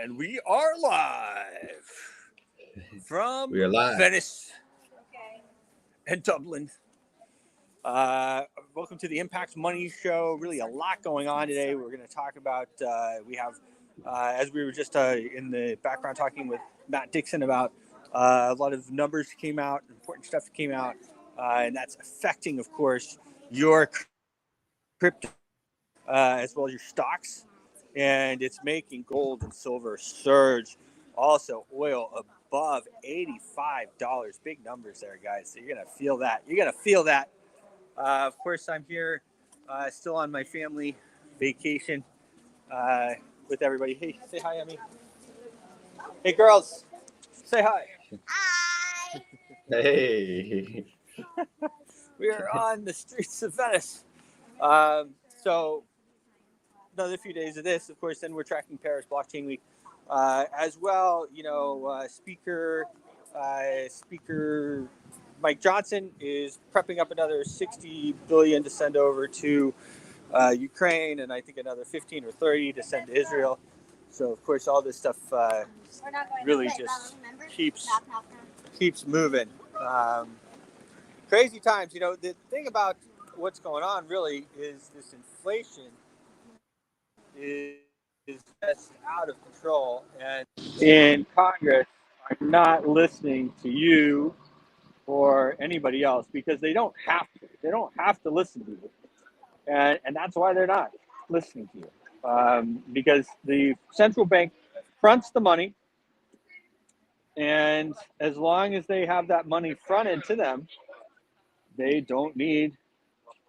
And we are live from We are live. Venice and Dublin. Welcome to the Impact Money Show. Really a lot going on today. We're going to talk about, we have, as we were just in the background talking with Matt Dixon about a lot of numbers came out, important stuff came out, and that's affecting, of course, your crypto as well as your stocks. And it's making gold and silver surge. Also, oil above $85. Big numbers there, guys. So you're going to feel that. You're going to feel that. Of course, I'm here still on my family vacation with everybody. Hey, say hi, Emmy. Hey, girls. Say hi. Hi. Hey. We are on the streets of Venice. So another few days of this, of course, then we're tracking Paris Blockchain Week as well. You know, Speaker Mike Johnson is prepping up another $60 billion to send over to Ukraine, and I think another 15 or 30 to send to Israel. So of course, all this stuff really just keeps moving. Crazy times. You know, the thing about what's going on really is this inflation is just out of control, and in Congress are not listening to you or anybody else because they don't have to. They don't have to listen to you, and that's why they're not listening to you, because the central bank fronts the money, and as long as they have that money fronted to them, they don't need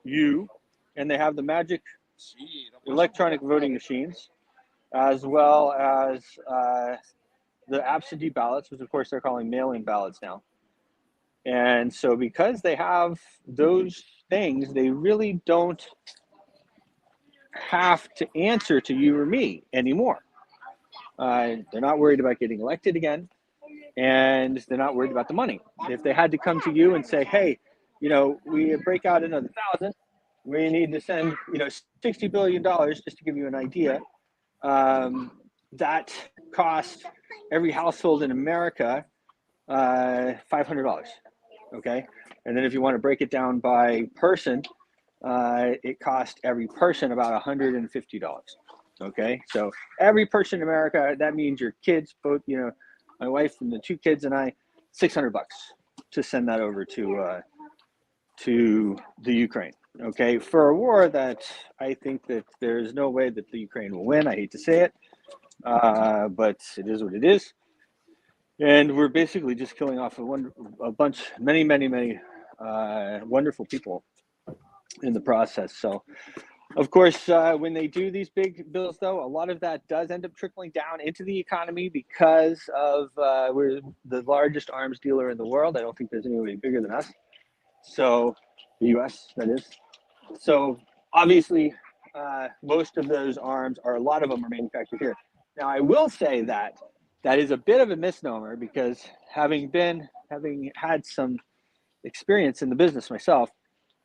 you, and they have the magic electronic voting machines, as well as the absentee ballots, which of course they're calling mail-in ballots now. And so because they have those things, they really don't have to answer to you or me anymore. They're not worried about getting elected again, and they're not worried about the money. If they had to come to you and say, hey, you know, we break out another 1,000, we need to send, you know, $60 billion, just to give you an idea, that cost every household in America $500. Okay, and then if you want to break it down by person, it cost every person about $150. Okay, so every person in America, that means your kids, both, you know, my wife and the two kids and I, $600 to send that over to the Ukraine. Okay, for a war that I think that there's no way that the Ukraine will win. I hate to say it, but it is what it is. And we're basically just killing off many wonderful people in the process. So, of course, when they do these big bills, though, a lot of that does end up trickling down into the economy because of we're the largest arms dealer in the world. I don't think there's anybody bigger than us. So, the U.S., that is. So, obviously, most of those arms, or a lot of them, are manufactured here. Now, I will say that is a bit of a misnomer because having had some experience in the business myself,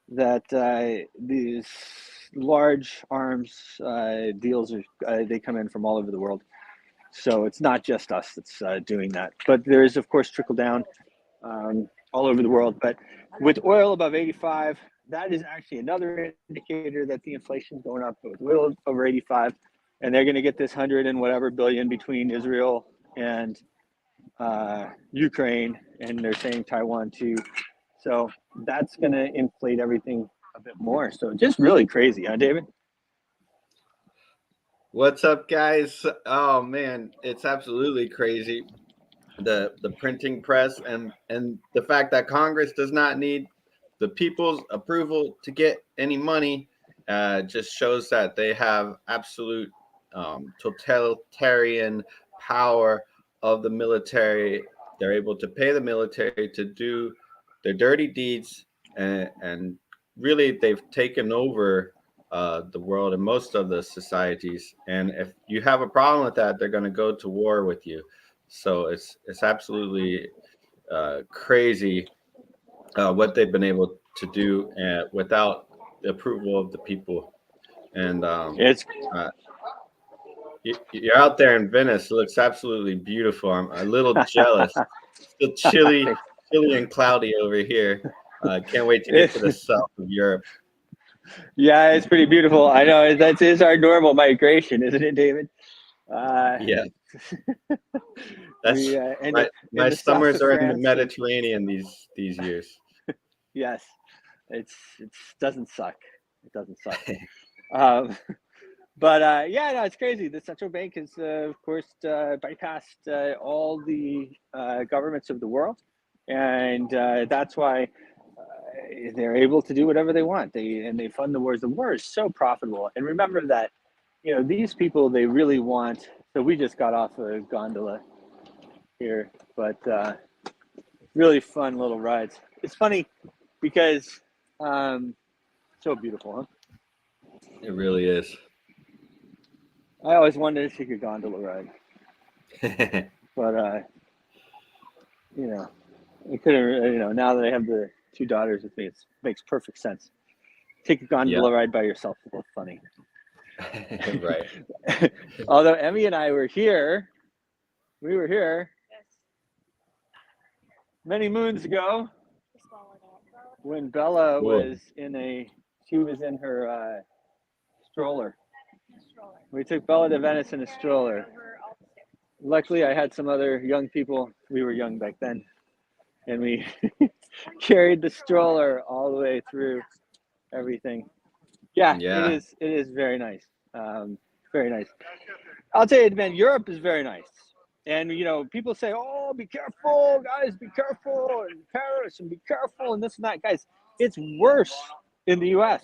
that these large arms deals are they come in from all over the world. So it's not just us that's doing that, but there is, of course, trickle down all over the world. But with oil above 85, that is actually another indicator that the inflation is going up. With oil over 85, and they're going to get this 100 and whatever billion between Israel and Ukraine, and they're saying Taiwan too. So that's going to inflate everything a bit more. So just really crazy, huh, David? What's up, guys? Oh man, it's absolutely crazy. The printing press and the fact that Congress does not need the people's approval to get any money just shows that they have absolute totalitarian power of the military. They're able to pay the military to do their dirty deeds, and really they've taken over the world and most of the societies. And if you have a problem with that, they're going to go to war with you. So it's absolutely crazy what they've been able to do without the approval of the people. And It's You're out there in Venice. It looks absolutely beautiful. I'm a little jealous. Still chilly and cloudy over here. Can't wait to get to the south of Europe. Yeah, it's pretty beautiful. I know that is our normal migration, isn't it, David? Yeah, that's we in my the south summers of are in the France. Mediterranean these years. Yes, it doesn't suck. It doesn't suck. Um, but yeah, no, it's crazy. The central bank has, of course, bypassed all the governments of the world, and that's why they're able to do whatever they want. They fund the wars. The war is so profitable. And remember that, these people, they really want. So we just got off a gondola here, but really fun little rides. It's funny because so beautiful, huh? It really is. I always wanted to take a gondola ride, but I couldn't. Now that I have the two daughters with me, it makes perfect sense. Take a gondola ride by yourself is a little funny. Right. Although Emmy and I were here, many moons ago when Bella was she was in her stroller. We took Bella to Venice in a stroller. Luckily, I had some other young people. We were young back then, and we carried the stroller all the way through everything. Yeah. It is very nice. Very nice. I'll tell you, man, Europe is very nice. And, people say, oh, be careful, guys, be careful, in Paris, and be careful, and this and that. Guys, it's worse in the U.S.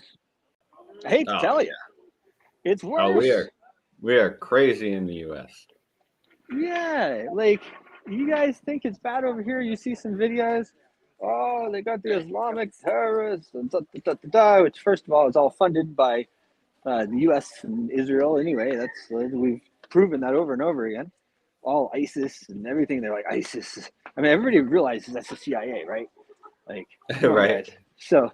I hate to tell you. It's worse. Oh, we are crazy in the U.S. Yeah, like, you guys think it's bad over here? You see some videos, oh, they got the Islamic terrorists, and which, first of all, is all funded by the U.S. and Israel anyway. We've proven that over and over again. All ISIS and everything. They're like, ISIS. I mean, everybody realizes that's the CIA, right? Like, right. So,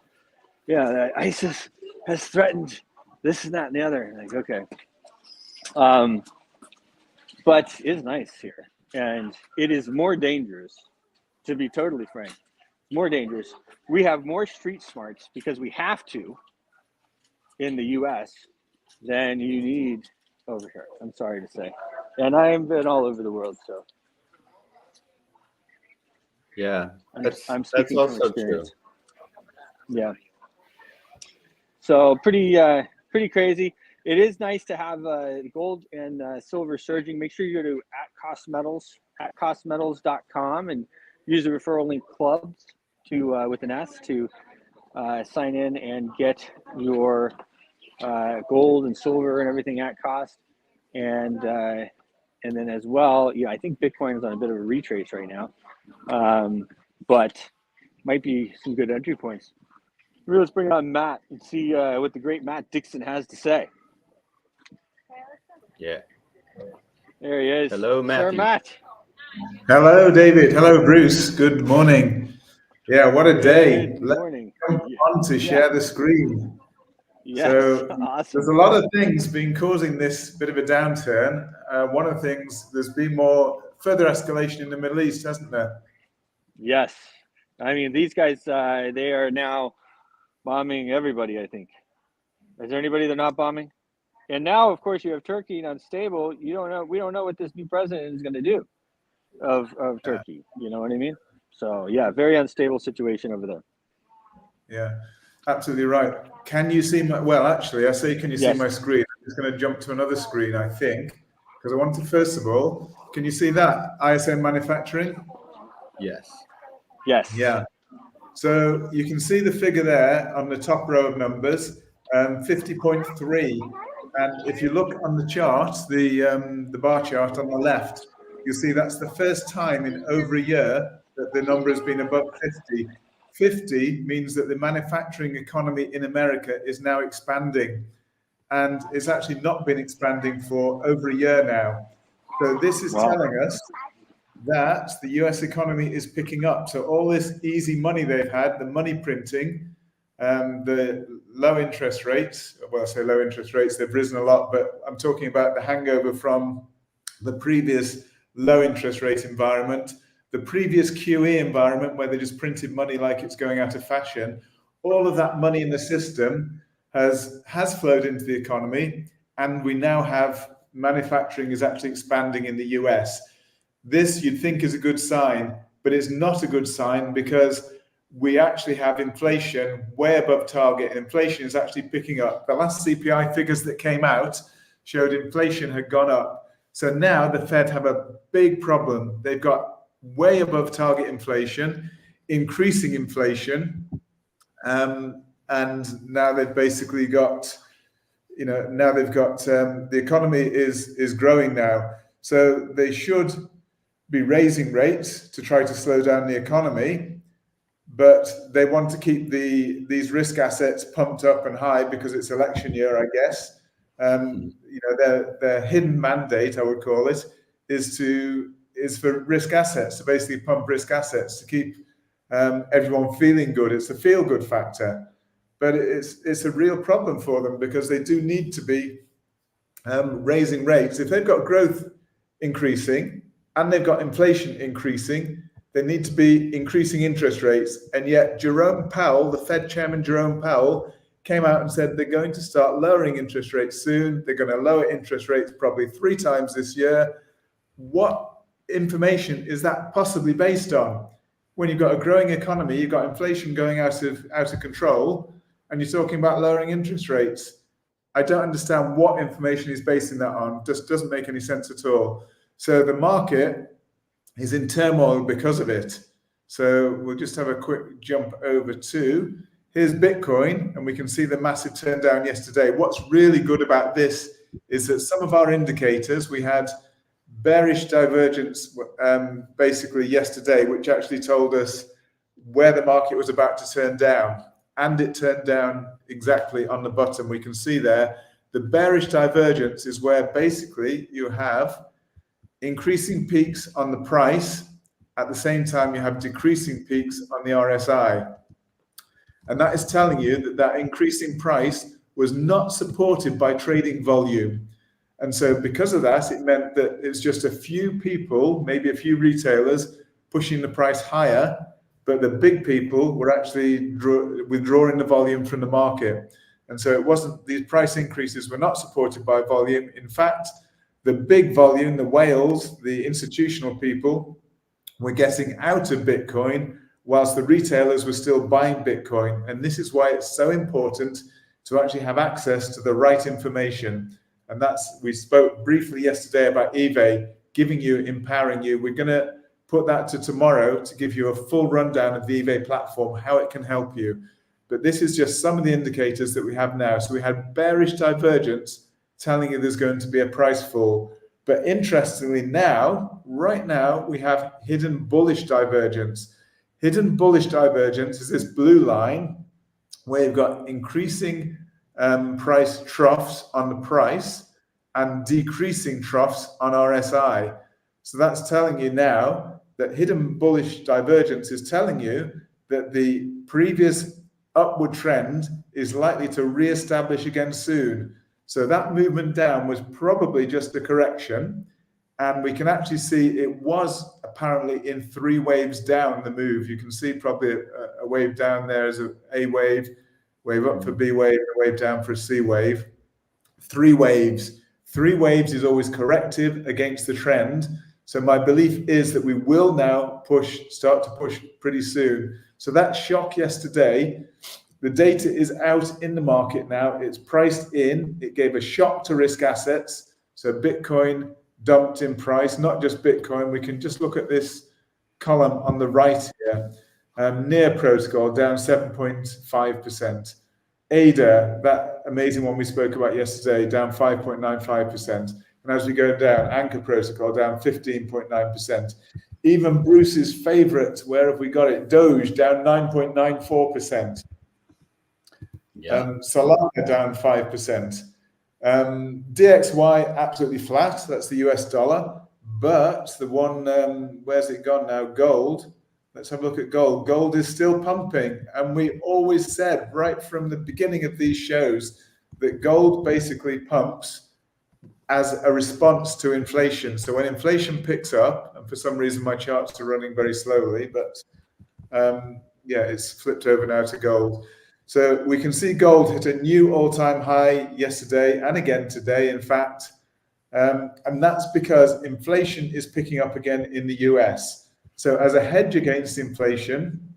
yeah, ISIS has threatened this and that and the other. Like, okay. But it's nice here. And it is more dangerous, to be totally frank. More dangerous. We have more street smarts because we have to in the U.S. than you need over here. I'm sorry to say. And I have been all over the world, so. Yeah, I'm speaking that's from also experience. true. Yeah. So pretty crazy. It is nice to have gold and silver surging. Make sure you go to @costmetals.com and use the referral link clubs with an S to sign in and get your gold and silver and everything at cost. And then as well, I think Bitcoin is on a bit of a retrace right now, but might be some good entry points. Let's bring on Matt and see what the great Matt Dixon has to say. Yeah. There he is. Hello, Matthew. Sir Matt. Hello, David. Hello, Bruce. Good morning. Yeah, what a day. Good morning. Let's come on to share the screen. Yes, so awesome. There's a lot of things been causing this bit of a downturn. One of the things, there's been more further escalation in the Middle East, hasn't there? Yes. I mean, these guys, they are now bombing everybody, I think. Is there anybody they're not bombing? And now, of course, you have Turkey unstable. We don't know what this new president is going to do of Turkey. You know what I mean? So, yeah, very unstable situation over there. Yeah, absolutely right. Can you see actually, I say, can you see my screen? I'm just going to jump to another screen, I think, because I want to, first of all, can you see that? ISM manufacturing? Yes. Yes. Yeah. So you can see the figure there on the top row of numbers, 50.3. And if you look on the chart, the bar chart on the left, you'll see that's the first time in over a year that the number has been above 50. 50 means that the manufacturing economy in America is now expanding, and it's actually not been expanding for over a year now. So this is telling us that the US economy is picking up. So all this easy money they've had, the money printing, The low interest rates, well, I say low interest rates, they've risen a lot, but I'm talking about the hangover from the previous low interest rate environment, the previous QE environment where they just printed money like it's going out of fashion. All of that money in the system has flowed into the economy, and we now have manufacturing is actually expanding in the US. This you'd think is a good sign, but it's not a good sign because we actually have inflation way above target, and inflation is actually picking up. The last CPI figures that came out showed inflation had gone up. So now the Fed have a big problem. They've got way above target inflation, increasing inflation, and now they've basically got, the economy is growing now. So they should be raising rates to try to slow down the economy, but they want to keep these risk assets pumped up and high because it's election year, I guess. Their hidden mandate, I would call it, is for risk assets, to basically pump risk assets to keep everyone feeling good. It's a feel-good factor, but it's a real problem for them because they do need to be raising rates. If they've got growth increasing and they've got inflation increasing, they need to be increasing interest rates. And yet Jerome Powell, the Fed chairman Jerome Powell, came out and said they're going to start lowering interest rates soon. They're going to lower interest rates probably 3 times this year. What information is that possibly based on? When you've got a growing economy, you've got inflation going out of control, and you're talking about lowering interest rates. I don't understand what information he's basing that on. Just doesn't make any sense at all. So the market is in turmoil because of it. So we'll just have a quick jump over to, here's Bitcoin, and we can see the massive turn down yesterday. What's really good about this is that some of our indicators, we had bearish divergence basically yesterday, which actually told us where the market was about to turn down. And it turned down exactly on the bottom. We can see there, the bearish divergence is where basically you have increasing peaks on the price. At the same time, you have decreasing peaks on the RSI. And that is telling you that increasing price was not supported by trading volume. And so because of that, it meant that it's just a few people, maybe a few retailers, pushing the price higher, but the big people were actually withdrawing the volume from the market. And so it wasn't, these price increases were not supported by volume. In fact, the big volume, the whales, the institutional people, were getting out of Bitcoin whilst the retailers were still buying Bitcoin. And this is why it's so important to actually have access to the right information. And we spoke briefly yesterday about eBay, empowering you. We're going to put that to tomorrow to give you a full rundown of the eBay platform, how it can help you. But this is just some of the indicators that we have now. So we had bearish divergence telling you there's going to be a price fall. But interestingly right now, we have hidden bullish divergence. Hidden bullish divergence is this blue line where you've got increasing price troughs on the price and decreasing troughs on RSI. So that's telling you now that hidden bullish divergence is telling you that the previous upward trend is likely to re-establish again soon. So that movement down was probably just a correction. And we can actually see it was apparently in 3 waves down the move. You can see probably a wave down there as a wave, wave up for B wave, and a wave down for a C wave. 3 waves. 3 waves is always corrective against the trend. So my belief is that we will now start to push pretty soon. So that shock yesterday, the data is out in the market now. It's priced in. It gave a shock to risk assets. So Bitcoin dumped in price, not just Bitcoin. We can just look at this column on the right here. Near protocol down 7.5%. ADA, that amazing one we spoke about yesterday, down 5.95%. And as we go down, Anchor Protocol down 15.9%. Even Bruce's favorite, where have we got it? Doge down 9.94%. Yeah. Solana down 5%. DXY absolutely flat. That's the US dollar. But the one, where's it gone now? Gold Let's have a look at gold. Gold is still pumping. And we always said right from the beginning of these shows that gold basically pumps as a response to inflation. So when inflation picks up, and for some reason my charts are running very slowly, but yeah, it's flipped over now to gold. So we can see gold hit a new all-time high yesterday and again today, in fact. And that's because inflation is picking up again in the US. So as a hedge against inflation,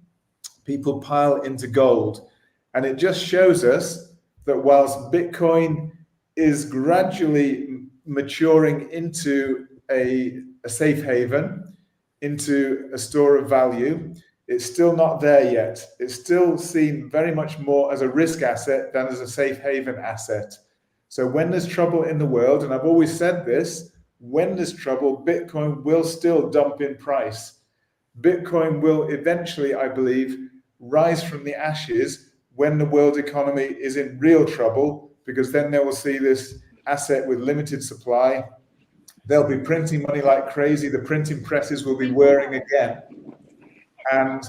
people pile into gold. And it just shows us that whilst Bitcoin is gradually maturing into a safe haven, into a store of value, it's still not there yet. It's still seen very much more as a risk asset than as a safe haven asset. So when there's trouble in the world, and I've always said this, when there's trouble, Bitcoin will still dump in price. Bitcoin will eventually, I believe, rise from the ashes when the world economy is in real trouble, because then they will see this asset with limited supply. They'll be printing money like crazy. The printing presses will be whirring again. And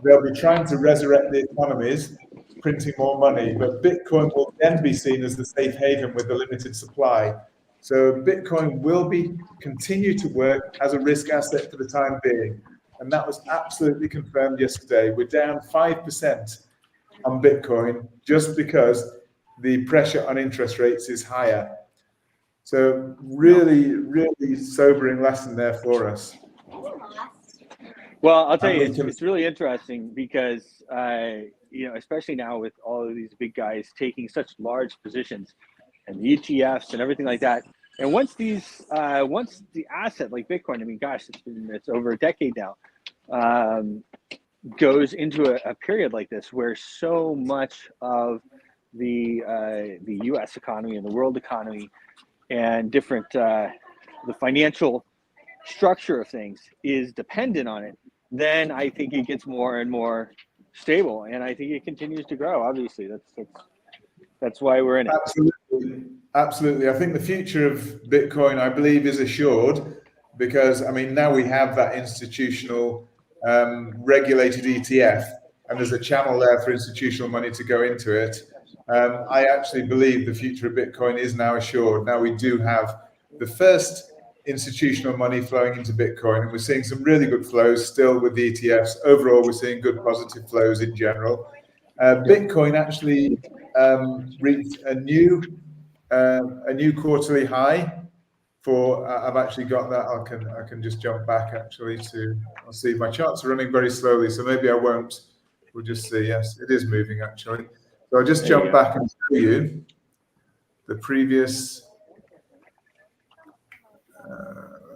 they'll be trying to resurrect the economies, printing more money. But Bitcoin will then be seen as the safe haven with the limited supply. So Bitcoin will continue to work as a risk asset for the time being. And that was absolutely confirmed yesterday. We're down 5% on Bitcoin just because the pressure on interest rates is higher. So really, really sobering lesson there for us. Well, I'll tell you, it's really interesting because, especially now with all of these big guys taking such large positions and the ETFs and everything like that. And once the asset like Bitcoin, I mean, gosh, it's over a decade now, goes into a period like this where so much of the U.S. economy and the world economy and different the financial structure of things is dependent on it, then I think it gets more and more stable, and I think it continues to grow. Obviously, that's why we're in it. Absolutely. I think the future of Bitcoin, I believe, is assured because, I mean, now we have that institutional regulated ETF, and there's a channel there for institutional money to go into it. I actually believe the future of Bitcoin is now assured. Now we do have the first institutional money flowing into Bitcoin, and we're seeing some really good flows still with the ETFs. Overall, we're seeing good positive flows in general. Bitcoin actually reached a new quarterly high for. I've actually got that. I can just jump back actually to. I'll see my charts are running very slowly, so maybe I won't. We'll just see. Yes, it is moving actually. So I'll just jump back and show you the previous.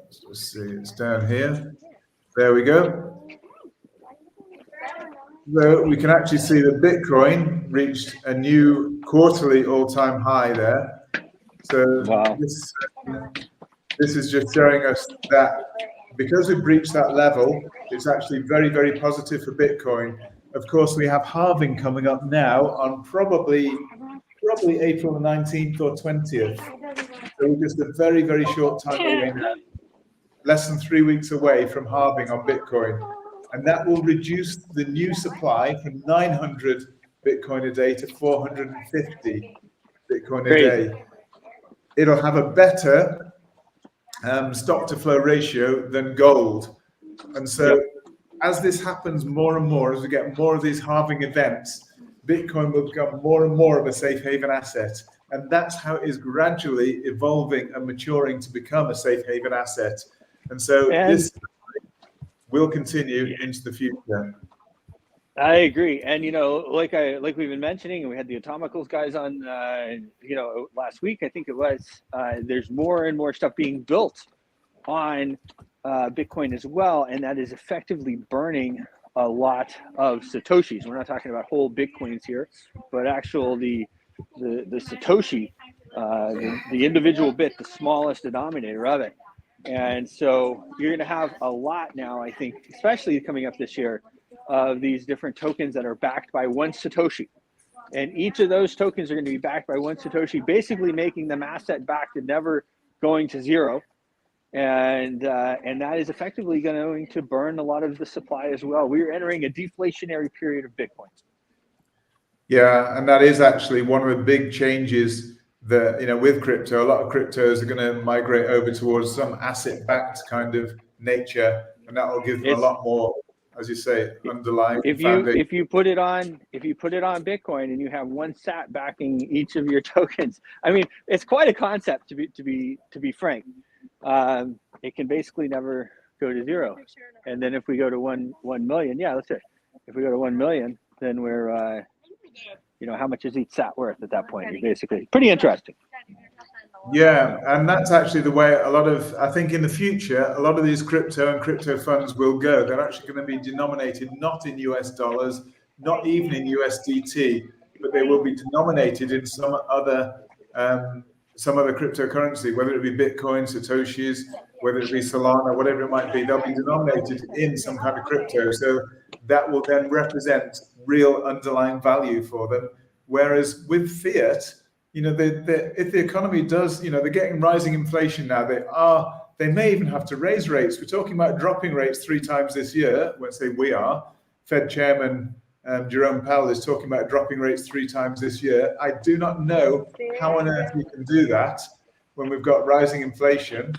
Let's just see, it's down here. There we go. So we can actually see that Bitcoin reached a new quarterly all-time high there. So wow. This is just showing us that because we've reached that level, it's actually very, very positive for Bitcoin. Of course, we have halving coming up now on probably April the 19th or 20th. So we're just a very, very short time away now. Less than 3 weeks away from halving on Bitcoin. And that will reduce the new supply from 900 Bitcoin a day to 450 Bitcoin a day. It'll have a better stock to flow ratio than gold. And so as this happens more and more, as we get more of these halving events, Bitcoin will become more and more of a safe haven asset. And that's how it is gradually evolving and maturing to become a safe haven asset. And so this will continue into the future. I agree. And, like we've been mentioning, and we had the Atomicals guys on, last week, I think it was, there's more and more stuff being built on Bitcoin as well. And that is effectively burning a lot of Satoshis. We're not talking about whole Bitcoins here, but the Satoshi, the individual bit, the smallest denominator of it. And so you're going to have a lot now, I think, especially coming up this year, of these different tokens that are backed by one Satoshi. And each of those tokens are going to be backed by one Satoshi, basically making them asset backed and never going to zero. and that is effectively going to burn a lot of the supply as well. We are entering a deflationary period of Bitcoin. Yeah, and that is actually one of the big changes that, with crypto. A lot of cryptos are going to migrate over towards some asset-backed kind of nature, and that will give them a lot more, as you say, underlying foundation. If you put it on Bitcoin and you have one sat backing each of your tokens, I mean, it's quite a concept to be frank. It can basically never go to zero, and then if we go to 1 million, yeah, let's say if we go to 1 million, then we're how much is each sat worth at that point? You're basically pretty interesting. Yeah, and that's actually the way I think in the future, a lot of these crypto and crypto funds will go. They're actually going to be denominated not in US dollars, not even in USDT, but they will be denominated in some other cryptocurrency, whether it be Bitcoin, Satoshis, whether it be Solana, whatever it might be. They'll be denominated in some kind of crypto. So that will then represent real underlying value for them. Whereas with fiat, if the economy does, they're getting rising inflation now. They may even have to raise rates. We're talking about dropping rates 3 times this year. Let's say we are. Fed Chairman Jerome Powell is talking about dropping rates 3 times this year. I do not know how on earth we can do that when we've got rising inflation,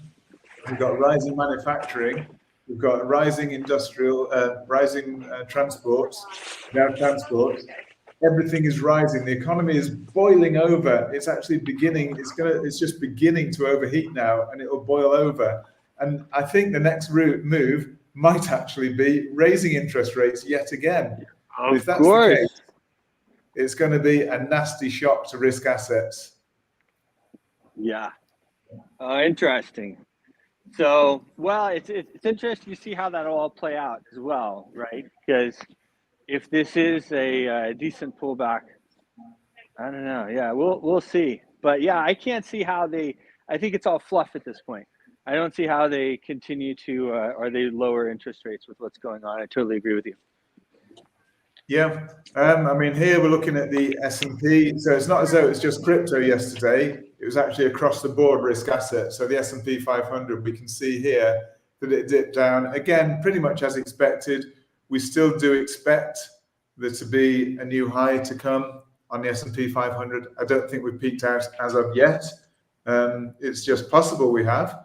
we've got rising manufacturing, we've got rising industrial, rising transports, now transport. Everything is rising. The economy is boiling over. It's actually beginning. It's just beginning to overheat now, and it will boil over. And I think the next move might actually be raising interest rates yet again. Of course. The case, it's going to be a nasty shock to risk assets. Yeah. Interesting. So, well, it's interesting to see how that'll all play out as well, right? Because if this is a decent pullback, I don't know. Yeah, we'll see. But yeah, I can't see how I think it's all fluff at this point. I don't see how they continue to, or they lower interest rates with what's going on. I totally agree with you. Yeah, I mean, here we're looking at the S&P. So it's not as though it's just crypto yesterday. It was actually across the board risk assets. So the S&P 500, we can see here that it dipped down again, pretty much as expected. We still do expect there to be a new high to come on the S&P 500. I don't think we've peaked out as of yet. It's just possible we have.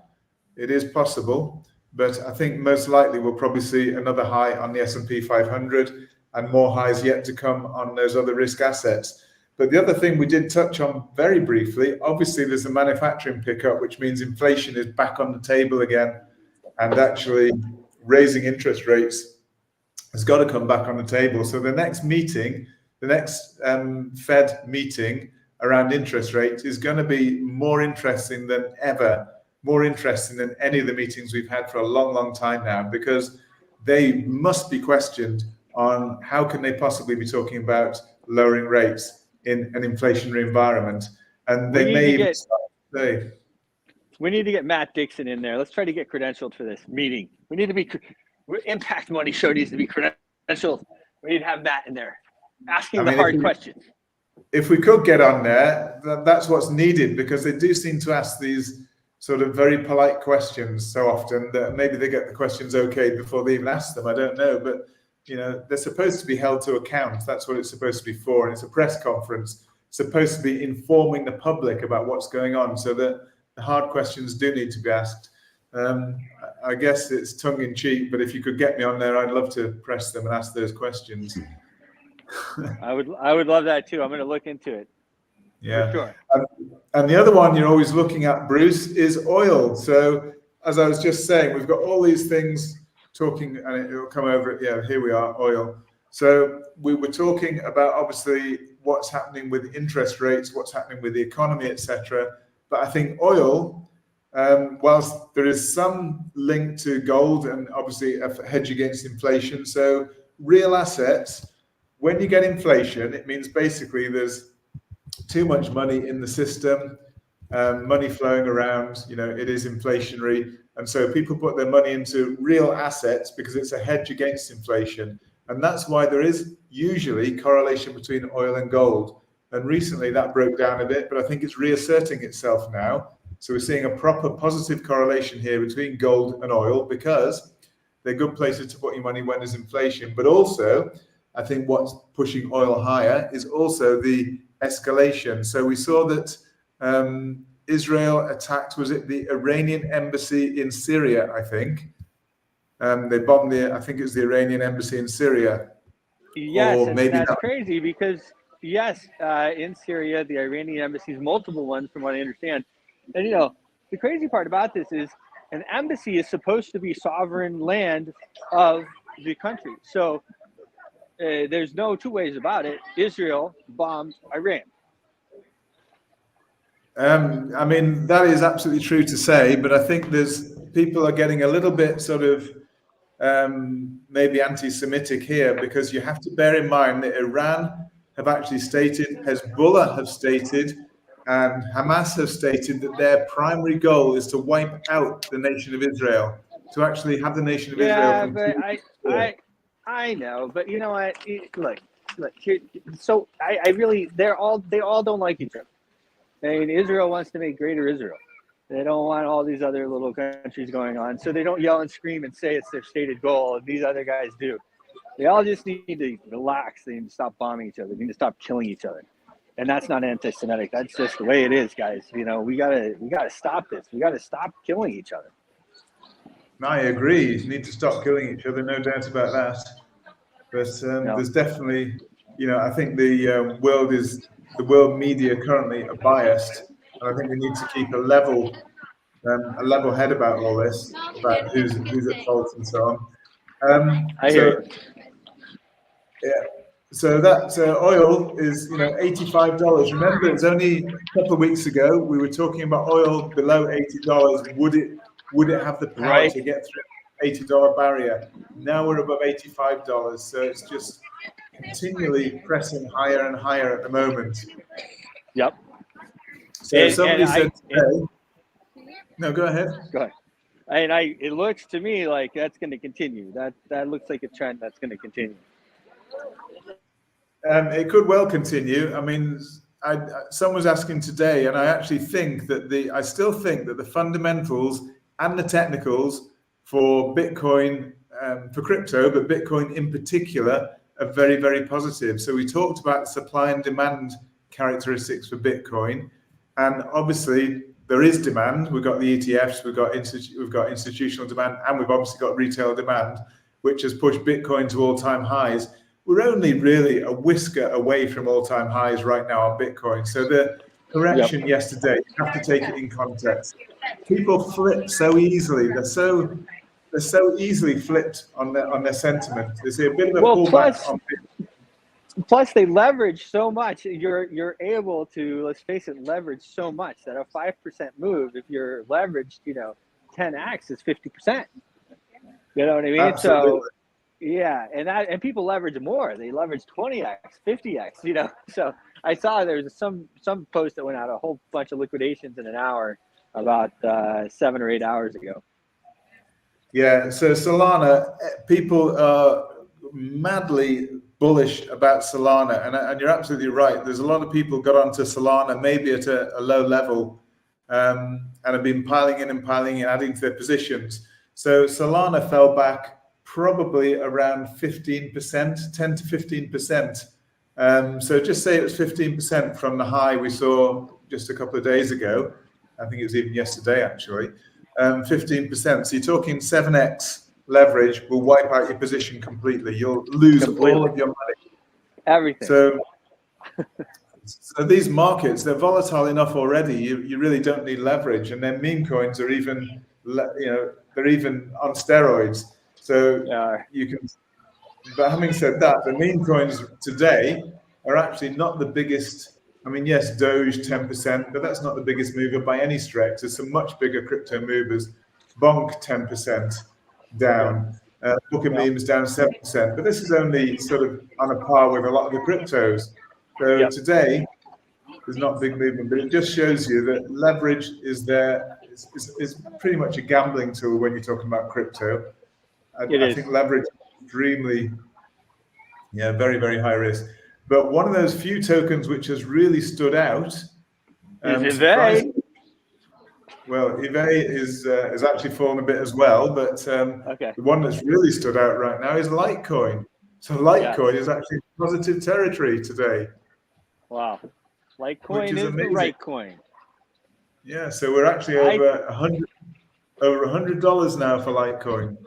It is possible, but I think most likely we'll probably see another high on the S&P 500 and more highs yet to come on those other risk assets. But the other thing we did touch on very briefly, obviously there's a manufacturing pickup, which means inflation is back on the table again, and actually raising interest rates has got to come back on the table. So the next meeting, the next Fed meeting around interest rates is going to be more interesting than ever, more interesting than any of the meetings we've had for a long, long time now, because they must be questioned on how can they possibly be talking about lowering rates in an inflationary environment. And they may even start to say, we need to get Matt Dixon in there. Let's try to get credentialed for this meeting. We need to be Impact Money Show needs to be credentialed. We need to have Matt in there asking the hard questions. If we could get on there, that's what's needed, because they do seem to ask these sort of very polite questions so often that maybe they get the questions okay before they even ask them. I don't know, but they're supposed to be held to account. That's what it's supposed to be for. And it's a press conference. It's supposed to be informing the public about what's going on, so that the hard questions do need to be asked. I guess it's tongue in cheek, but if you could get me on there, I'd love to press them and ask those questions. I would love that too. I'm going to look into it. Yeah. For sure. And the other one you're always looking at, Bruce, is oil. So as I was just saying, we've got all these things talking, and it'll come over. Yeah, here we are, oil. So we were talking about obviously what's happening with interest rates, what's happening with the economy, etc. But I think oil, whilst there is some link to gold and obviously a hedge against inflation. So real assets, when you get inflation, it means basically there's too much money in the system, money flowing around, it is inflationary. And so people put their money into real assets because it's a hedge against inflation. And that's why there is usually correlation between oil and gold. And recently that broke down a bit, but I think it's reasserting itself now. So we're seeing a proper positive correlation here between gold and oil because they're good places to put your money when there's inflation. But also, I think what's pushing oil higher is also the escalation. So we saw that Israel attacked, was it the Iranian embassy in Syria, I think. They bombed I think it was the Iranian embassy in Syria. Yes, Or and maybe that's not. crazy because, yes, in Syria, the Iranian embassies, multiple ones from what I understand. And, you know, the crazy part about this is an embassy is supposed to be sovereign land of the country. So there's no two ways about it. Israel bombed Iran. I mean, that is absolutely true to say, but I think people are getting a little bit sort of maybe anti-Semitic here, because you have to bear in mind that Iran have actually stated, Hezbollah have stated, and Hamas have stated that their primary goal is to wipe out the nation of Israel, to actually have the nation of Israel Yeah, but completely. I know, but you know what? Look. Here, so I really, they all don't like each other. I mean, Israel wants to make greater Israel. They don't want all these other little countries going on. So they don't yell and scream and say it's their stated goal. And these other guys do. They all just need to relax. They need to stop bombing each other. They need to stop killing each other. And that's not anti-Semitic. That's just the way it is, guys. You know, we gotta stop this. We gotta stop killing each other. I agree. You need to stop killing each other. No doubt about that. But there's definitely, you know, I think the world media currently are biased, and I think we need to keep a level head about all this, about who's at fault and so on. I hear you. Yeah, so that oil is, you know, $85. Remember, it's only a couple of weeks ago we were talking about oil below $80. Would it have the power to get through the $80 barrier? Now we're above $85, so it's just continually pressing higher and higher at the moment. Yep. So somebody said today. No, go ahead. Go ahead. And it looks to me like that's going to continue. That looks like a trend that's going to continue. It could well continue. I mean, someone was asking today, and I actually think that I still think that the fundamentals and the technicals for Bitcoin, for crypto, but Bitcoin in particular, are very, very positive. So we talked about supply and demand characteristics for Bitcoin, and obviously there is demand. We've got the ETFs, we've got institutional demand, and we've obviously got retail demand, which has pushed Bitcoin to all-time highs. We're only really a whisker away from all-time highs right now on Bitcoin. So the correction yesterday, you have to take it in context. People flip so easily. They're so easily flipped on their sentiment. There's a bit of a pullback on Bitcoin. Plus, they leverage so much. You're able to, let's face it, leverage so much that a 5% move, if you're leveraged, 10x is 50%. You know what I mean? Absolutely. So, yeah, and people leverage more. They leverage 20x, 50x. So I saw there was some post that went out, a whole bunch of liquidations in an hour about 7 or 8 hours ago. Yeah. So Solana, people are madly bullish about Solana, and you're absolutely right. There's a lot of people got onto Solana maybe at a low level, and have been piling in, adding to their positions. So Solana fell back probably around 15%, 10 to 15%. So just say it was 15% from the high we saw just a couple of days ago. I think it was even yesterday, actually. 15%. So you're talking 7x leverage will wipe out your position completely. You'll lose all of your money. Everything. So these markets, they're volatile enough already. You really don't need leverage. And then meme coins are even, they're even on steroids. So you can, but having said that, the meme coins today are actually not the biggest. I mean, yes, Doge 10%, but that's not the biggest mover by any stretch. There's some much bigger crypto movers. Bonk 10% down. Book of Memes down 7%. But this is only sort of on a par with a lot of the cryptos. So today, there's not big movement, but it just shows you that leverage is there. Is pretty much a gambling tool when you're talking about crypto. I think leverage is extremely, very, very high risk. But one of those few tokens which has really stood out, Well, eBay is actually fallen a bit as well, but Okay. the one that's really stood out right now is Litecoin. So Litecoin is actually in positive territory today, Wow. which Litecoin is is the amazing. right coin. Yeah, so we're actually over $100 now for Litecoin.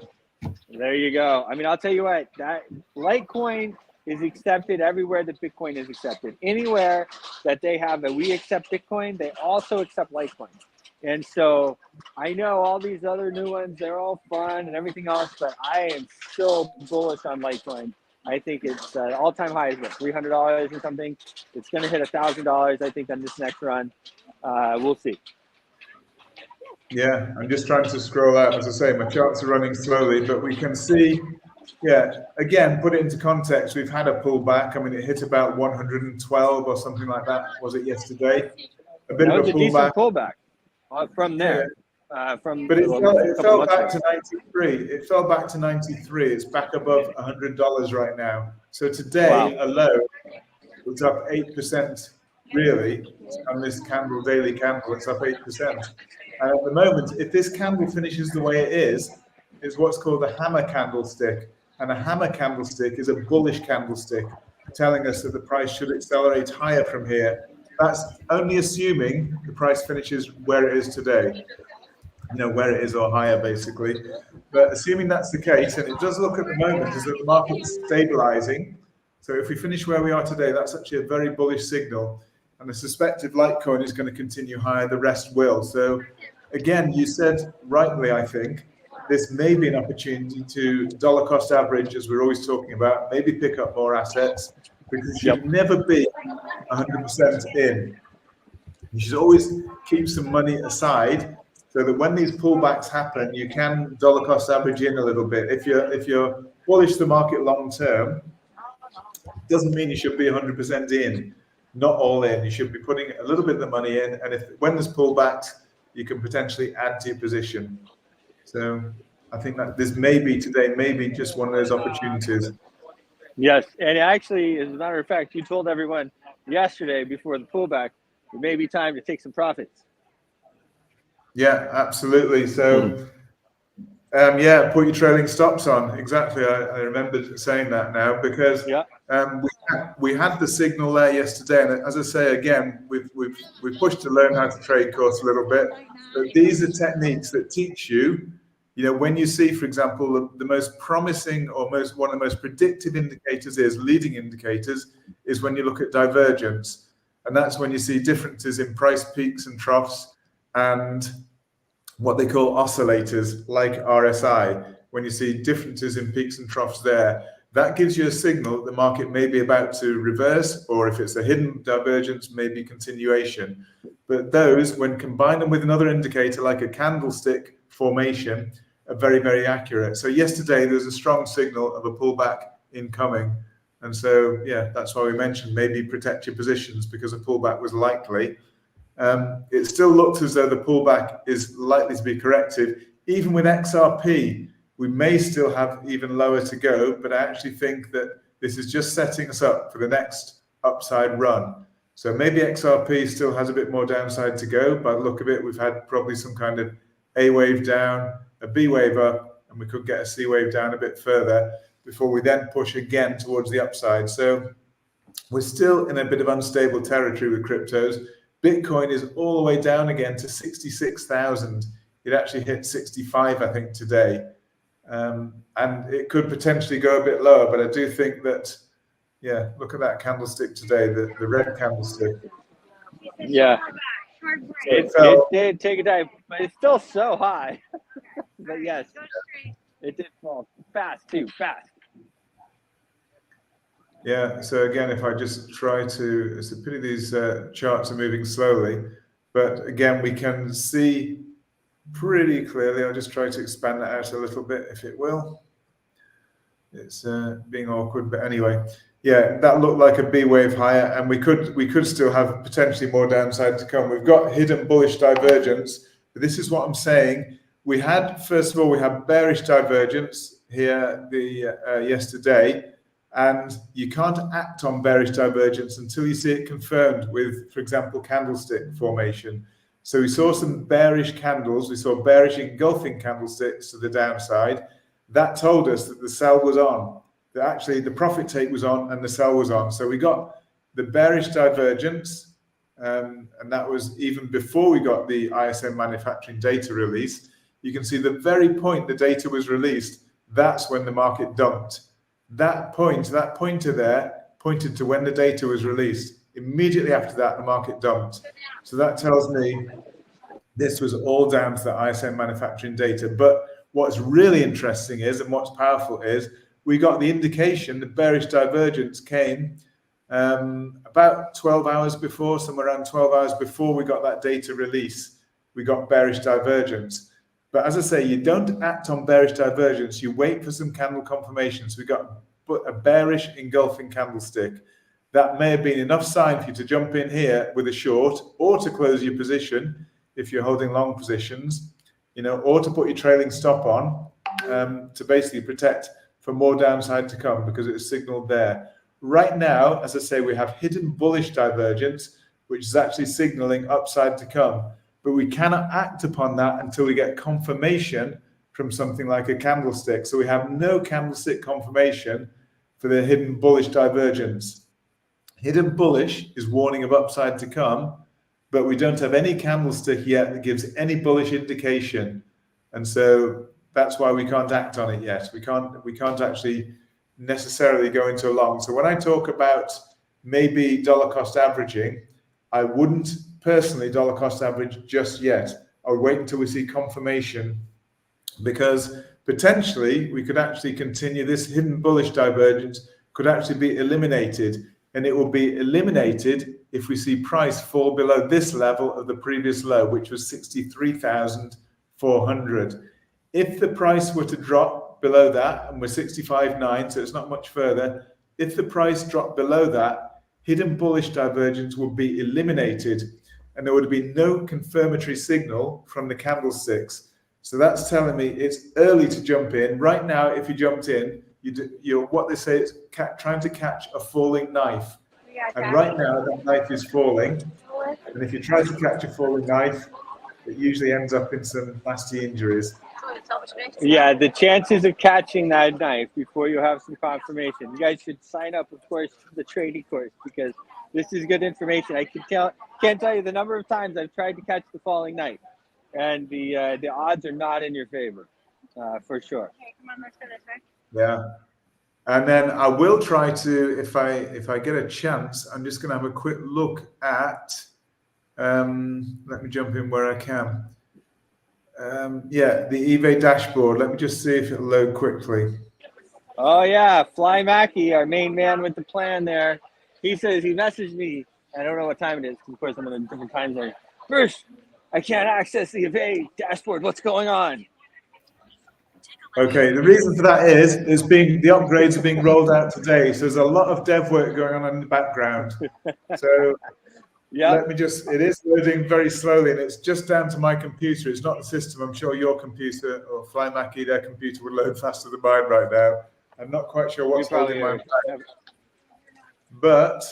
There you go. I mean, I'll tell you what, that Litecoin is accepted everywhere that Bitcoin is accepted. Anywhere that they have that we accept Bitcoin, they also accept Litecoin. And so I know all these other new ones, they're all fun and everything else, but I am so bullish on Litecoin. I think it's all-time high is what, $300 or something. It's going to hit $1,000, I think, on this next run. We'll see. Yeah, I'm just trying to scroll out. As I say, my charts are running slowly, but we can see, again, put it into context. We've had a pullback. I mean, it hit about 112 or something like that. Was it yesterday? A bit That of was a a decent pullback. pullback from there. But it fell back to 93. It fell back to 93. It's back above $100 right now. So today alone, it's up 8%. Really, on this daily candle, it's up 8%. And at the moment, if this candle finishes the way it is what's called a hammer candlestick. And a hammer candlestick is a bullish candlestick, telling us that the price should accelerate higher from here. That's only assuming the price finishes where it is today, where it is or higher, basically. But assuming that's the case, and it does look at the moment as though the market's stabilizing. So if we finish where we are today, that's actually a very bullish signal. And I suspect if Litecoin is going to continue higher, the rest will. So again, you said rightly, I think, this may be an opportunity to dollar cost average, as we're always talking about, maybe pick up more assets, because you should never be 100% in. You should always keep some money aside so that when these pullbacks happen, you can dollar cost average in a little bit. If you're bullish the market long term, doesn't mean you should be 100% in. Not all in. You should be putting a little bit of the money in, and when there's pullbacks, you can potentially add to your position. So I think that this may be just one of those opportunities. Yes, and actually, as a matter of fact, you told everyone yesterday before the pullback, it may be time to take some profits. Yeah, absolutely. So, put your trailing stops on. Exactly. I remember saying that now because we had the signal there yesterday, and as I say again, we've pushed to learn how to trade course a little bit. But these are techniques that teach you. When you see, for example, the most promising or one of the most predictive indicators leading indicators is when you look at divergence, and that's when you see differences in price peaks and troughs and what they call oscillators like RSI. When you see differences in peaks and troughs there, that gives you a signal that the market may be about to reverse, or if it's a hidden divergence, maybe continuation. But those, when combined with another indicator like a candlestick formation, are very, very accurate. So yesterday there was a strong signal of a pullback incoming. And so, that's why we mentioned maybe protect your positions because a pullback was likely. It still looks as though the pullback is likely to be corrective. Even with XRP, we may still have even lower to go, but I actually think that this is just setting us up for the next upside run. So maybe XRP still has a bit more downside to go. By the look of it, we've had probably some kind of A wave down, a B wave up, and we could get a C wave down a bit further before we then push again towards the upside. So we're still in a bit of unstable territory with cryptos. Bitcoin is all the way down again to 66,000. It actually hit 65, I think, today. And it could potentially go a bit lower, but I do think that, look at that candlestick today, the red candlestick. Yeah. It did take a dive, but it's still so high. But yes, it did fall fast too, fast. Yeah, so again, if I just try to, it's a pity these charts are moving slowly, but again, we can see pretty clearly. I'll just try to expand that out a little bit, if it will. It's being awkward, but anyway, that looked like a B wave higher, and we could still have potentially more downside to come. We've got hidden bullish divergence, but this is what I'm saying. We had bearish divergence here yesterday. And you can't act on bearish divergence until you see it confirmed with, for example, candlestick formation. So we saw some bearish candles. We saw bearish engulfing candlesticks to the downside. That told us that the sell was on. That actually the profit take was on and the sell was on. So we got the bearish divergence, and that was even before we got the ISM manufacturing data release. You can see the very point the data was released, that's when the market dumped. That pointer there pointed to when the data was released. Immediately after that, the market dumped. So that tells me this was all down to the ISM manufacturing data. But what's really interesting is, and what's powerful is, we got the indication the bearish divergence came about 12 hours before, somewhere around 12 hours before we got that data release. We got bearish divergence. But as I say, you don't act on bearish divergence. You wait for some candle confirmation. So we got a bearish engulfing candlestick. That may have been enough sign for you to jump in here with a short, or to close your position if you're holding long positions, or to put your trailing stop on to basically protect for more downside to come, because it's signaled there. Right now, as I say, we have hidden bullish divergence, which is actually signaling upside to come. But we cannot act upon that until we get confirmation from something like a candlestick. So we have no candlestick confirmation for the hidden bullish divergence. Hidden bullish is warning of upside to come, but we don't have any candlestick yet that gives any bullish indication. And so that's why we can't act on it yet. We can't actually necessarily go into a long. So when I talk about maybe dollar cost averaging, I wouldn't personally dollar cost average just yet. I would wait until we see confirmation, because potentially we could actually continue this hidden bullish divergence could actually be eliminated, and it will be eliminated if we see price fall below this level of the previous low, which was 63,400. If the price were to drop below that, and we're 65.9, so it's not much further, if the price dropped below that, hidden bullish divergence would be eliminated, and there would be no confirmatory signal from the candlesticks. So that's telling me it's early to jump in. Right now, if you jumped in, you're what they say is trying to catch a falling knife. And right now, that knife is falling. And if you try to catch a falling knife, it usually ends up in some nasty injuries. Yeah, the chances of catching that knife before you have some confirmation. You guys should sign up, of course, to the trading course, because this is good information. I can't tell you the number of times I've tried to catch the falling knife, and the odds are not in your favor, for sure. Okay, come on, let's go this way. Yeah. And then I will try to, if I get a chance, I'm just going to have a quick look at, let me jump in where I can. Yeah, the eBay dashboard. Let me just see if it'll load quickly. Oh yeah, Fly Mackey, our main man with the plan there. He says, he messaged me. I don't know what time it is, of course I'm in a different time zone. First, I can't access the eBay dashboard. What's going on? Okay, the reason for that is the upgrades are being rolled out today. So there's a lot of dev work going on in the background. So yeah, let me just, it is loading very slowly, and it's just down to my computer. It's not the system. I'm sure your computer or Fly Mackey, their computer would load faster than mine right now. I'm not quite sure what's holding mine back. But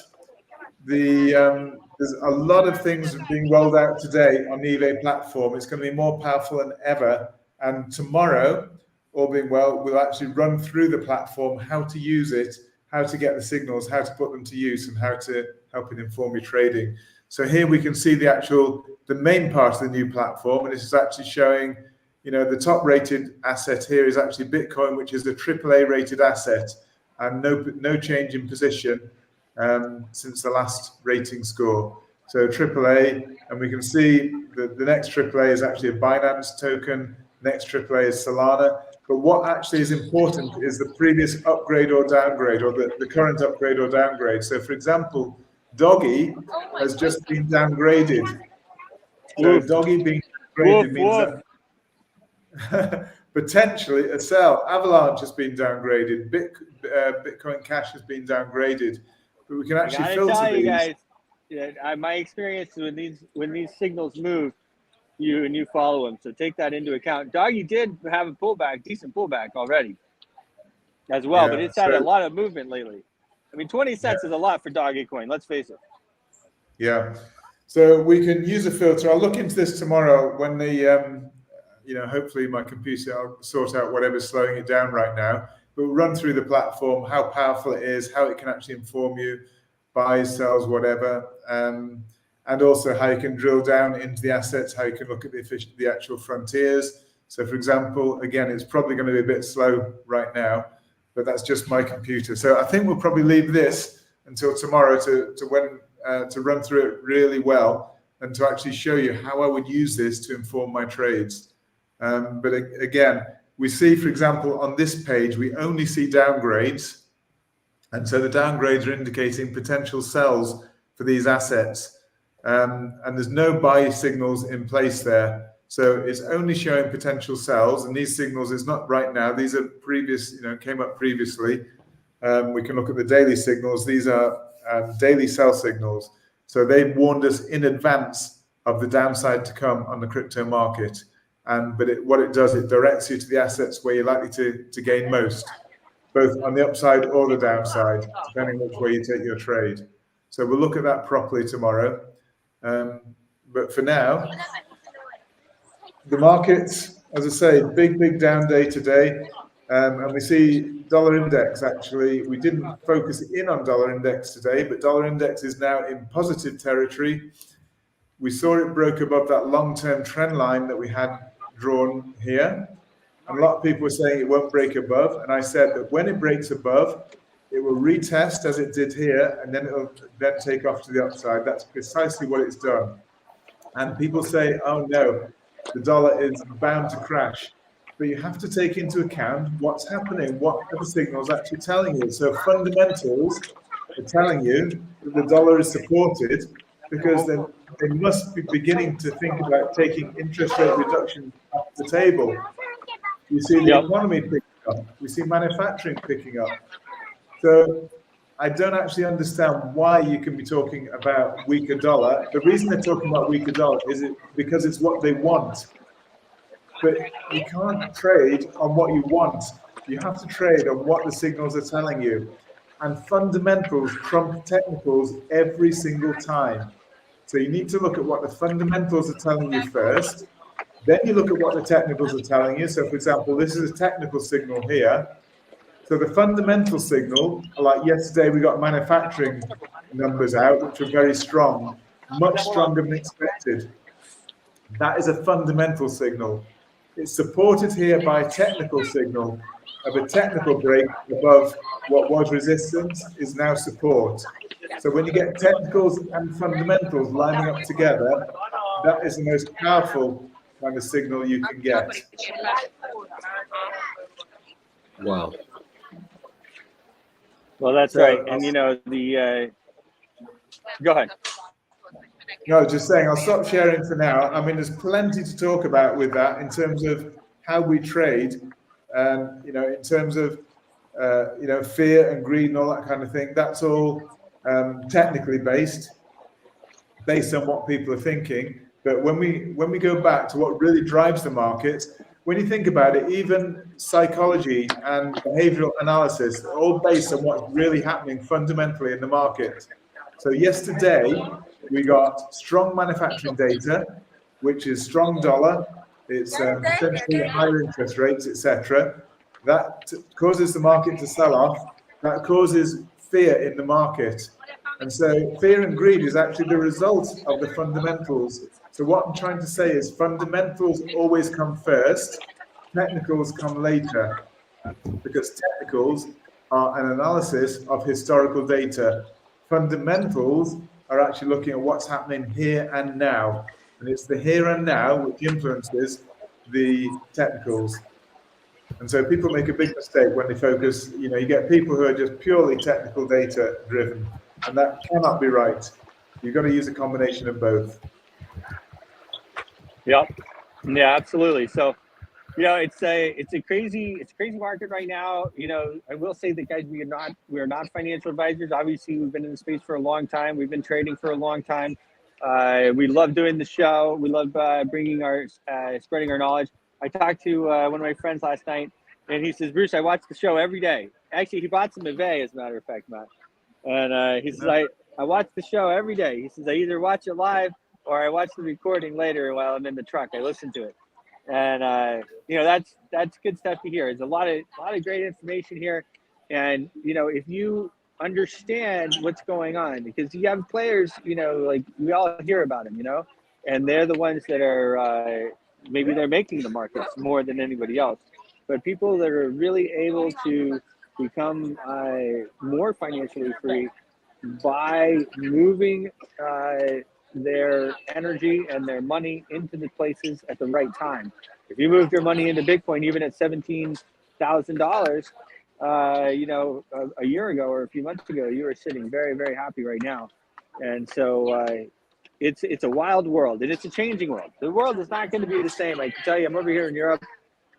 there's a lot of things being rolled out today on the eBay platform. It's going to be more powerful than ever. And tomorrow, all being well, we'll actually run through the platform, how to use it, how to get the signals, how to put them to use, and how to help it inform your trading. So here we can see the main part of the new platform, and this is actually showing, the top rated asset here is actually Bitcoin, which is a AAA rated asset, and no change in position since the last rating score. So AAA, and we can see that the next AAA is actually a Binance token, next AAA is Solana. But what actually is important is the previous upgrade or downgrade, or the current upgrade or downgrade. So for example, Doggy has just been downgraded. So Doggy being downgraded means that potentially a sell. Avalanche has been downgraded. Bitcoin Cash has been downgraded. But we can actually filter tell you these. guys, my experience when these signals move, you follow them. So take that into account. Doggy did have a pullback, decent pullback already as well, but it's had a lot of movement lately. I mean, 20 cents is a lot for Doggy coin. Let's face it. Yeah. So we can use a filter. I'll look into this tomorrow when the, hopefully my computer, I'll sort out whatever's slowing it down right now. But we'll run through the platform, how powerful it is, how it can actually inform you, buys, sells, whatever. And also how you can drill down into the assets, how you can look at the actual frontiers. So for example, again, it's probably going to be a bit slow right now, but that's just my computer. So I think we'll probably leave this until tomorrow to run through it really well and to actually show you how I would use this to inform my trades. But again, we see, for example, on this page, we only see downgrades. And so the downgrades are indicating potential sells for these assets. And there's no buy signals in place there. So it's only showing potential sells, and these signals is not right now. These are previous, came up previously. We can look at the daily signals. These are daily sell signals. So they've warned us in advance of the downside to come on the crypto market. But what it does, it directs you to the assets where you're likely to gain most, both on the upside or the downside, depending which way you take your trade. So we'll look at that properly tomorrow. But for now, the markets, as I say, big down day today. And we see dollar index, actually, we didn't focus in on dollar index today, but dollar index is now in positive territory. We saw it broke above that long-term trend line that we had drawn here. And a lot of people were saying it won't break above. And I said that when it breaks above, it will retest as it did here, and then it'll then take off to the upside. That's precisely what it's done. And people say, oh no, the dollar is bound to crash. But you have to take into account what's happening, what are the signals actually telling you. So fundamentals are telling you that the dollar is supported, because then they must be beginning to think about taking interest rate reduction off the table. You see the economy picking up. We see manufacturing picking up. So I don't actually understand why you can be talking about weaker dollar. The reason they're talking about weaker dollar is because it's what they want. But you can't trade on what you want. You have to trade on what the signals are telling you. And fundamentals trump technicals every single time. So you need to look at what the fundamentals are telling you first. Then you look at what the technicals are telling you. So for example, this is a technical signal here. So the fundamental signal, like yesterday, we got manufacturing numbers out, which were very strong, much stronger than expected. That is a fundamental signal. It's supported here by a technical signal of a technical break above what was resistance is now support. So when you get technicals and fundamentals lining up together, that is the most powerful kind of signal you can get. Wow. Well, that's right. And go ahead. No, just saying, I'll stop sharing for now. I mean, there's plenty to talk about with that in terms of how we trade, in terms of, fear and greed and all that kind of thing. That's all technically based on what people are thinking. But when we go back to what really drives the market, when you think about it, even psychology and behavioral analysis are all based on what's really happening fundamentally in the market. So yesterday, we got strong manufacturing data, which is strong dollar. It's potentially higher interest rates, etc. That causes the market to sell off. That causes fear in the market. And so fear and greed is actually the result of the fundamentals. So what I'm trying to say is fundamentals always come first, technicals come later, because technicals are an analysis of historical data. Fundamentals are actually looking at what's happening here and now. And it's the here and now which influences the technicals. And so people make a big mistake when they focus, you get people who are just purely technical data driven, and that cannot be right. You've got to use a combination of both. Yep. Yeah, absolutely. So, it's a crazy market right now. I will say that, guys, we are not financial advisors. Obviously, we've been in the space for a long time. We've been trading for a long time. We love doing the show. We love spreading our knowledge. I talked to one of my friends last night, and he says, Bruce, I watch the show every day. Actually, he bought some Ave, as a matter of fact, Matt. And he says, I watch the show every day. He says, I either watch it live or I watch the recording later while I'm in the truck. I listen to it, and you know, that's good stuff to hear. There's a lot of great information here, and you know, if you understand what's going on, because you have players, you know, like we all hear about them, you know, and they're the ones that are maybe they're making the markets more than anybody else, but people that are really able to become more financially free by moving their energy and their money into the places at the right time. If you moved your money into Bitcoin, even at $17,000, you know, a year ago or a few months ago, you were sitting very, very happy right now. And so it's a wild world, and it's a changing world. The world is not going to be the same. I can tell you, I'm over here in Europe,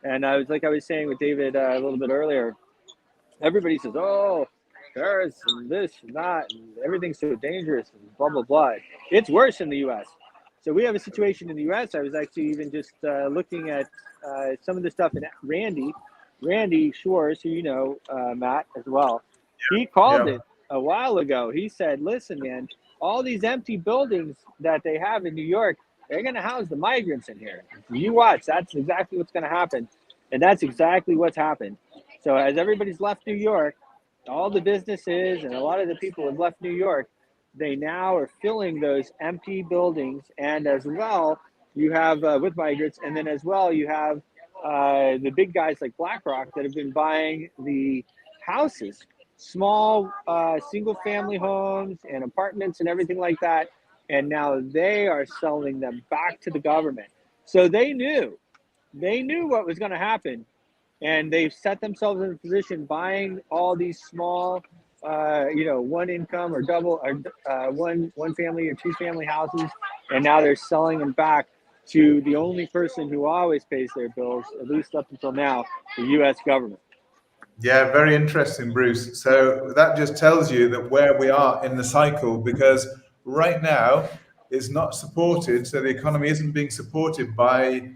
and I was saying with David a little bit earlier, everybody says, oh, Paris and this and that, and everything's so dangerous and blah, blah, blah. It's worse in the U.S. So we have a situation in the U.S. I was actually even just looking at some of the stuff in Randy Schwartz, who you know, Matt, as well. He called it a while ago. He said, listen, man, all these empty buildings that they have in New York, they're going to house the migrants in here. You watch. That's exactly what's going to happen. And that's exactly what's happened. So as everybody's left New York, all the businesses and a lot of the people have left New York, they now are filling those empty buildings. And as well, you have with migrants, and then as well, you have the big guys like BlackRock that have been buying the houses, small single family homes and apartments and everything like that. And now they are selling them back to the government. So they knew what was going to happen. And they've set themselves in a position buying all these small, you know, one income or double or one family or two family houses. And now they're selling them back to the only person who always pays their bills, at least up until now, the U.S. government. Yeah, very interesting, Bruce. So that just tells you that where we are in the cycle, because right now it's not supported. So the economy isn't being supported by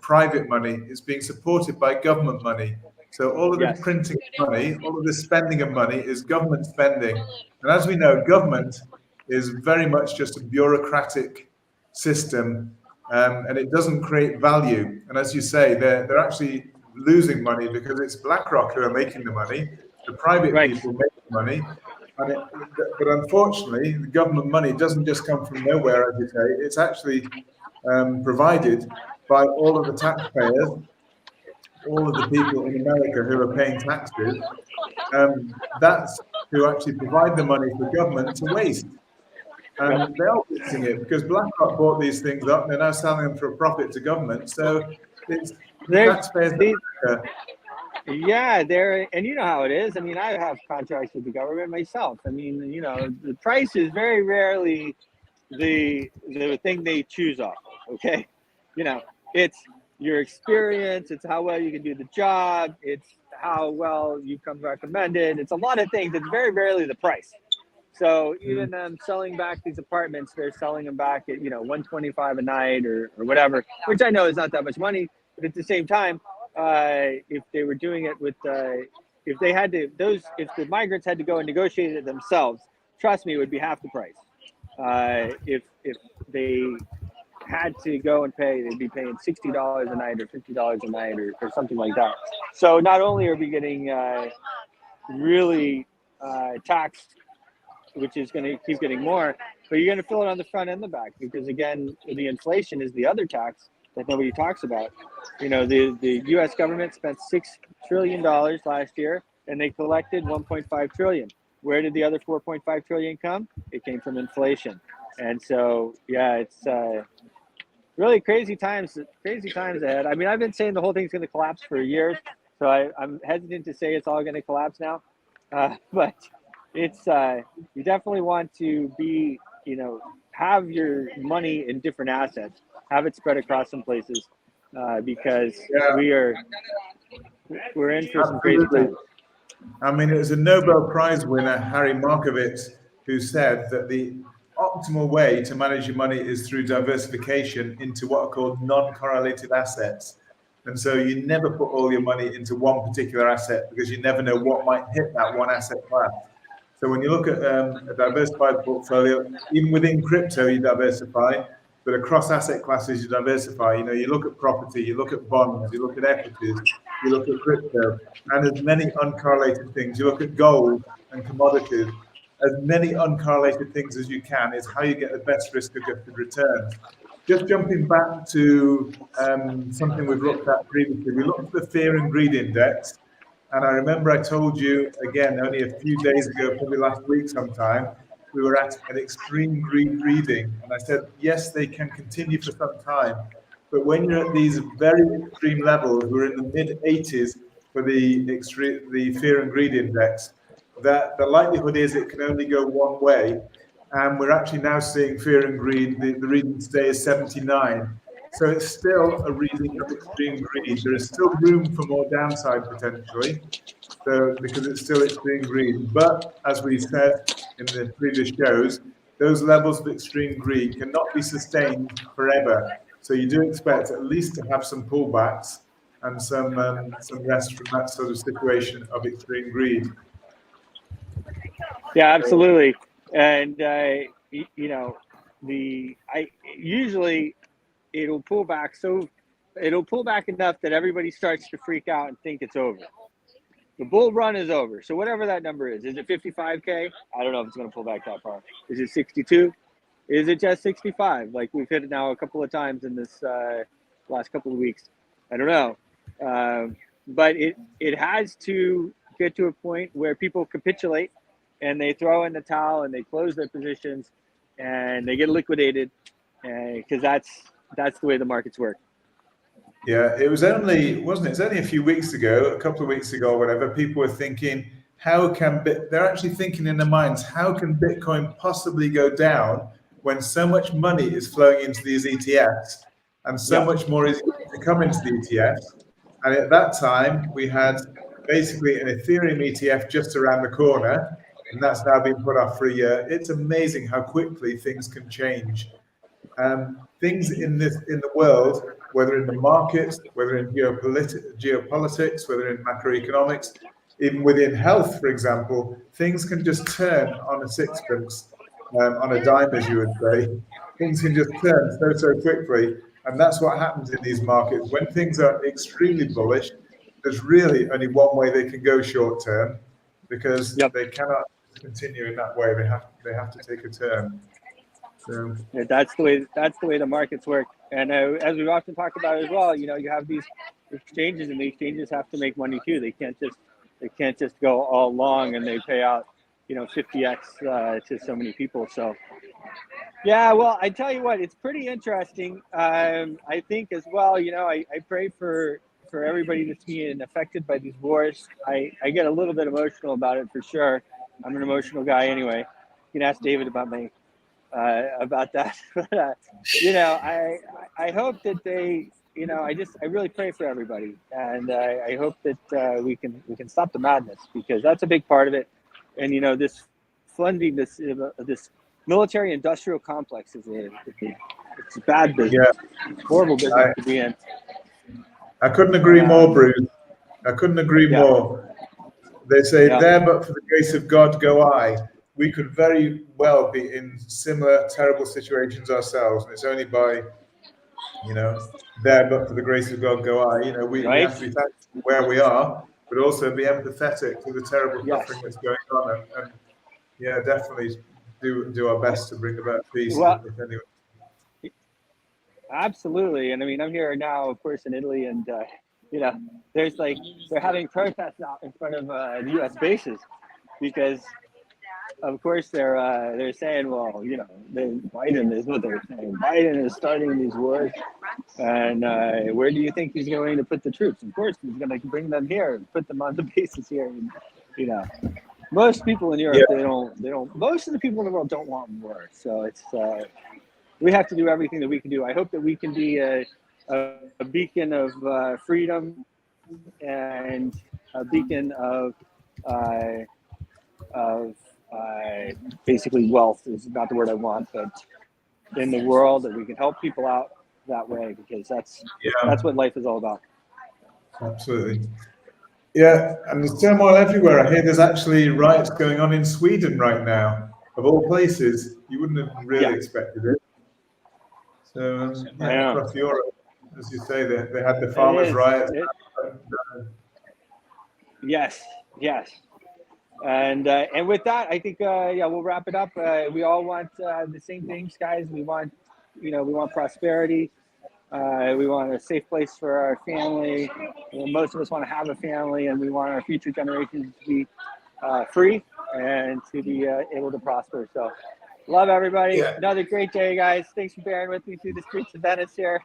private money. It's being supported by government money. So all of this printing of money, all of this spending of money is government spending. And as we know, government is very much just a bureaucratic system, and it doesn't create value. And as you say, they're actually losing money because it's BlackRock who are making the money, the private people make the money. But unfortunately, the government money doesn't just come from nowhere, as you say. It's actually provided by all of the taxpayers, all of the people in America who are paying taxes. That's who actually provide the money for government to waste. And they are wasting it because BlackRock bought these things up and they're now selling them for a profit to government. So it's taxpayers. Yeah, and you know how it is. I mean, I have contracts with the government myself. I mean, you know, the price is very rarely the thing they choose off. Okay, you know, it's your experience, it's how well you can do the job, it's how well you come recommended. It's a lot of things. It's very rarely the price. So even selling back these apartments, they're selling them back at, you know, $125 a night or whatever, which I know is not that much money, but at the same time, if they were doing it with, if they had to, if the migrants had to go and negotiate it themselves, trust me, it would be half the price. If they had to go and pay, they'd be paying $60 a night or $50 a night or something like that. So not only are we getting really taxed, which is going to keep getting more, but you're going to feel it on the front and the back, because again, the inflation is the other tax that nobody talks about. You know, the U.S. government spent $6 trillion last year, and they collected $1.5 trillion. Where did the other $4.5 trillion come? It came from inflation. And so, yeah, it's really crazy times ahead. I mean, I've been saying the whole thing's going to collapse for years, so I'm hesitant to say it's all going to collapse now. But it's you definitely want to be, you know, have your money in different assets, have it spread across some places, because we're in for some crazy times. I mean, it was a Nobel Prize winner, Harry Markowitz, who said that the optimal way to manage your money is through diversification into what are called non-correlated assets. And so you never put all your money into one particular asset because you never know what might hit that one asset class. So when you look at a diversified portfolio, even within crypto, you diversify, but across asset classes, you diversify. You know, you look at property, you look at bonds, you look at equities, you look at crypto, and as many uncorrelated things. You look at gold and commodities. As many uncorrelated things as you can is how you get the best risk-adjusted returns. Just jumping back to something we've looked at previously, we looked at the fear and greed index. And I remember I told you, again, only a few days ago, probably last week sometime, we were at an extreme greed reading. And I said, yes, they can continue for some time. But when you're at these very extreme levels, we're in the mid-80s for the fear and greed index, that the likelihood is it can only go one way. And we're actually now seeing fear and greed, the reading today is 79. So it's still a reading of extreme greed. There is still room for more downside potentially, so because it's still extreme greed. But as we said in the previous shows, those levels of extreme greed cannot be sustained forever. So you do expect at least to have some pullbacks and some rest from that sort of situation of extreme greed. Yeah, absolutely. And you know, usually it'll pull back, so it'll pull back enough that everybody starts to freak out and think it's over. The bull run is over. So whatever that number is it 55K? I don't know if it's going to pull back that far. Is it 62? Is it just 65? Like we've hit it now a couple of times in this last couple of weeks. I don't know. But it has to get to a point where people capitulate and they throw in the towel and they close their positions and they get liquidated, because that's the way the markets work. Yeah, it was only, wasn't it? It's only a few weeks ago, a couple of weeks ago, or whatever, people were thinking, they're actually thinking in their minds, how can Bitcoin possibly go down when so much money is flowing into these ETFs and so much more is to come into the ETFs? And at that time, we had basically an Ethereum ETF just around the corner, and that's now been put off for a year. It's amazing how quickly things can change. Things in the world, whether in the markets, whether in geopolitics, whether in macroeconomics, even within health, for example, things can just turn on a sixpence, on a dime, as you would say. Things can just turn so quickly, and that's what happens in these markets. When things are extremely bullish, there's really only one way they can go short term, because they cannot continue in that way. They have to take a turn. So yeah, that's the way the markets work. And as we've often talked about as well, you know, you have these exchanges, and the exchanges have to make money too. They can't just go all long and they pay out, you know, 50x to so many people. So yeah, well, I tell you what, it's pretty interesting. I think as well, you know, I pray for everybody that's being affected by these wars. I get a little bit emotional about it for sure. I'm an emotional guy anyway. You can ask David about that. But you know, I hope that they, you know, I really pray for everybody, and I hope that we can stop the madness, because that's a big part of it. And you know, this funding this military industrial complex is it's bad business. yeah, It's horrible business to be in. I couldn't agree more, Bruce. I couldn't agree more. They say, there but for the grace of God go I. We could very well be in similar terrible situations ourselves, and it's only by, you know, there but for the grace of God go I. You know, we have to be thankful where we are, but also be empathetic to the terrible suffering that's going on, and yeah, definitely do our best to bring about peace. Well, if anyone. Absolutely. And I mean, I'm here now, of course, in Italy, and you know, they're having protests out in front of the U.S. bases, because of course they're saying, well, you know, Biden is what they're saying. Biden is starting these wars, and where do you think he's going to put the troops? Of course, he's going to bring them here and put them on the bases here. And, you know, most people in Europe, they don't. Most of the people in the world don't want war. So it's we have to do everything that we can do. I hope that we can be a beacon of freedom and a beacon of basically wealth is not the word I want, but in the world, that we can help people out that way, because that's what life is all about. Absolutely. Yeah, and there's turmoil everywhere. I hear there's actually riots going on in Sweden right now, of all places. You wouldn't have really Yeah, expected it. So, I yeah, know. across Europe, as you say, they had the It farmers' is. riots. Yes, yes. And with that, I think yeah, we'll wrap it up. We all want the same things, guys. We want, we want prosperity. We want a safe place for our family. Most of us want to have a family, and we want our future generations to be free and to be able to prosper. So, love everybody. Yeah. Another great day, guys. Thanks for bearing with me through the streets of Venice here.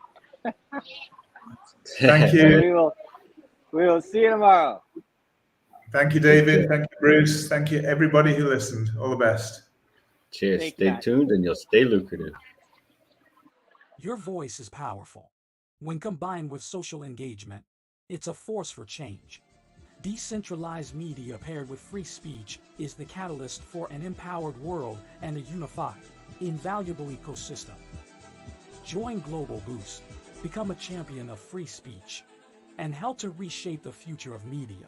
Thank And you. we will see you tomorrow. Thank you, David. Thank you, Bruce. Thank you, everybody who listened. All the best. Cheers. Thank you, Stay Matt. tuned and you'll stay lucrative. Your voice is powerful. When combined with social engagement, it's a force for change. Decentralized media paired with free speech is the catalyst for an empowered world and a unified, invaluable ecosystem. Join Global Boost, become a champion of free speech, and help to reshape the future of media.